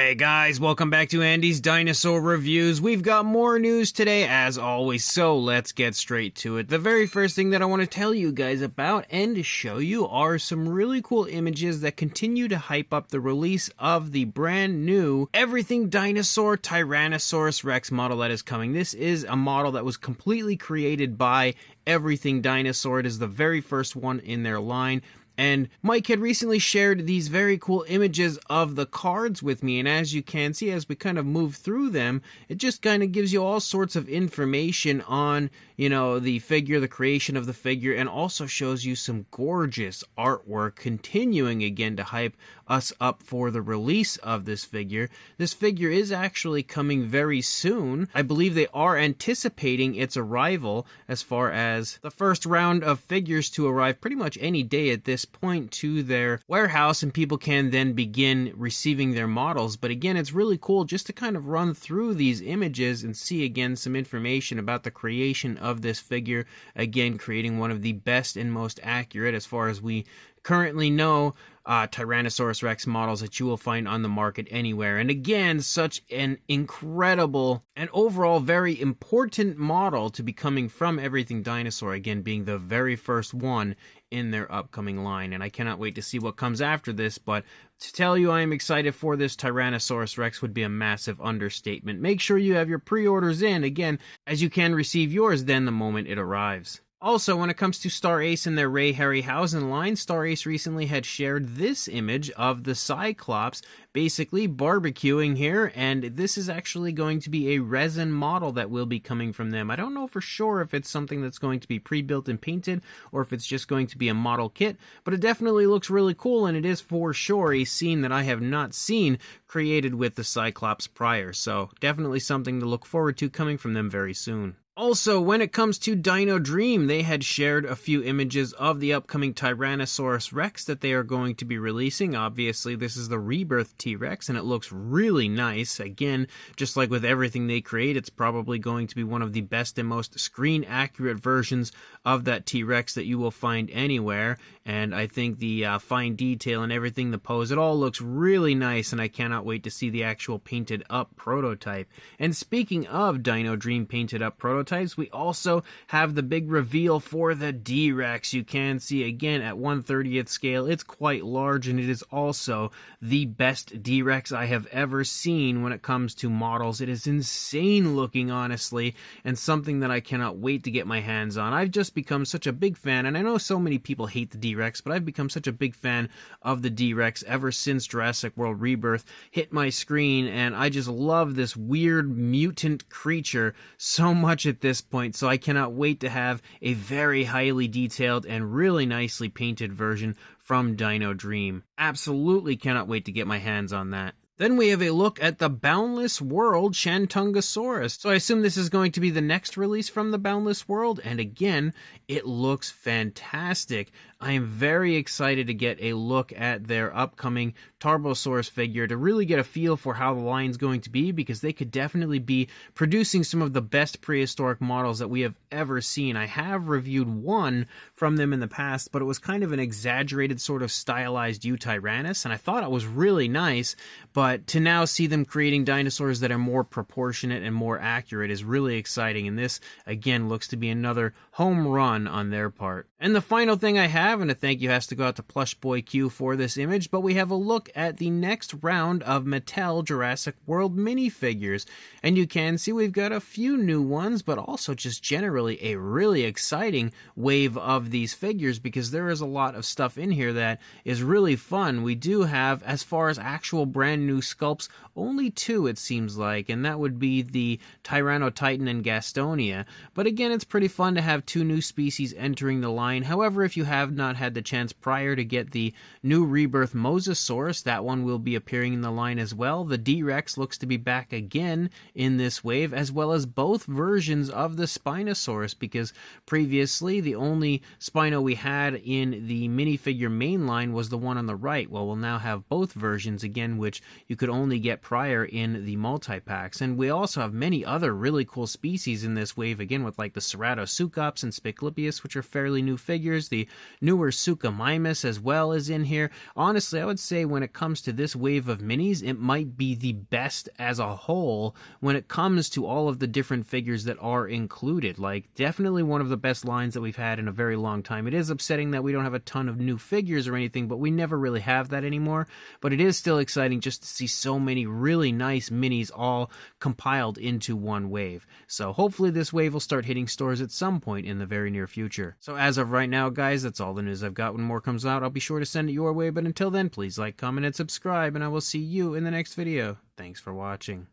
Hey guys, welcome back to Andy's Dinosaur Reviews. We've got more news today as always, so let's get straight to it. The very first thing that I want to tell you guys about and to show you are some really cool images that continue to hype up the release of the brand new Everything Dinosaur Tyrannosaurus Rex model that is coming. This is a model that was completely created by Everything Dinosaur. It is the very first one in their line. And Mike had recently shared these very cool images of the cards with me, and as you can see, as we kind of move through them, it just kind of gives you all sorts of information on, the figure, the creation of the figure, and also shows you some gorgeous artwork, continuing again to hype us up for the release of this figure. This figure is actually coming very soon. I believe they are anticipating its arrival as far as the first round of figures to arrive pretty much any day at this point to their warehouse, and people can then begin receiving their models. But again, it's really cool just to kind of run through these images and see again some information about the creation of this figure, again creating one of the best and most accurate, as far as we currently know, Tyrannosaurus Rex models that you will find on the market anywhere. And again, such an incredible and overall very important model to be coming from Everything Dinosaur, again being the very first one in their upcoming line. And I cannot wait to see what comes after this, but to tell you I am excited for this Tyrannosaurus Rex would be a massive understatement. Make sure you have your pre-orders in, again, as you can receive yours then the moment it arrives. Also, when it comes to Star Ace and their Ray Harryhausen line, Star Ace recently had shared this image of the Cyclops basically barbecuing here, and this is actually going to be a resin model that will be coming from them. I don't know for sure if it's something that's going to be pre-built and painted, or if it's just going to be a model kit, but it definitely looks really cool, and it is for sure a scene that I have not seen created with the Cyclops prior, so definitely something to look forward to coming from them very soon. Also, when it comes to Dino Dream, they had shared a few images of the upcoming Tyrannosaurus Rex that they are going to be releasing. Obviously, this is the Rebirth T-Rex, and it looks really nice. Again, just like with everything they create, it's probably going to be one of the best and most screen-accurate versions of that T-Rex that you will find anywhere. And I think the fine detail and everything, the pose, it all looks really nice, and I cannot wait to see the actual painted-up prototype. And speaking of Dino Dream painted-up prototypes, we also have the big reveal for the D-Rex. You can see again at 1/30th scale, it's quite large, and it is also the best D-Rex I have ever seen when it comes to models. It is insane looking, honestly, and something that I cannot wait to get my hands on. I've just become such a big fan, and I know so many people hate the D-Rex, but I've become such a big fan of the D-Rex ever since Jurassic World Rebirth hit my screen, and I just love this weird mutant creature so much at this point, so I cannot wait to have a very highly detailed and really nicely painted version from Dino Dream. Absolutely cannot wait to get my hands on that. Then we have a look at the Boundless World Shantungosaurus. So I assume this is going to be the next release from the Boundless World, and again, it looks fantastic. I am very excited to get a look at their upcoming Tarbosaurus figure to really get a feel for how the line's going to be, because they could definitely be producing some of the best prehistoric models that we have ever seen. I have reviewed one from them in the past, but it was kind of an exaggerated sort of stylized Eutyrannus, and I thought it was really nice, but to now see them creating dinosaurs that are more proportionate and more accurate is really exciting, and this, again, looks to be another home run on their part. And the final thing I have, and a thank you has to go out to Plush Boy Q for this image, but we have a look at the next round of Mattel Jurassic World minifigures. And you can see we've got a few new ones, but also just generally a really exciting wave of these figures, because there is a lot of stuff in here that is really fun. We do have, as far as actual brand new sculpts, only two it seems like, and that would be the Tyrannotitan and Gastonia. But again, it's pretty fun to have two new species entering the line. However, if you have not had the chance prior to get the new Rebirth Mosasaurus, that one will be appearing in the line as well. The D-Rex looks to be back again in this wave, as well as both versions of the Spinosaurus, because previously the only Spino we had in the minifigure main line was the one on the right. Well, we'll now have both versions again, which you could only get prior in the multi-packs. And we also have many other really cool species in this wave, again, with like the Ceratosuchops and Spiclipius, which are fairly new figures, the newer Suchomimus as well is in here. Honestly, I would say when it comes to this wave of minis, it might be the best as a whole when it comes to all of the different figures that are included. Like, definitely one of the best lines that we've had in a very long time. It is upsetting that we don't have a ton of new figures or anything, but we never really have that anymore. But it is still exciting just to see so many really nice minis all compiled into one wave. So hopefully this wave will start hitting stores at some point in the very near future. So as of right now, guys, that's all the news I've got. When more comes out, I'll be sure to send it your way. But until then, please like, comment, and subscribe, and I will see you in the next video. Thanks for watching.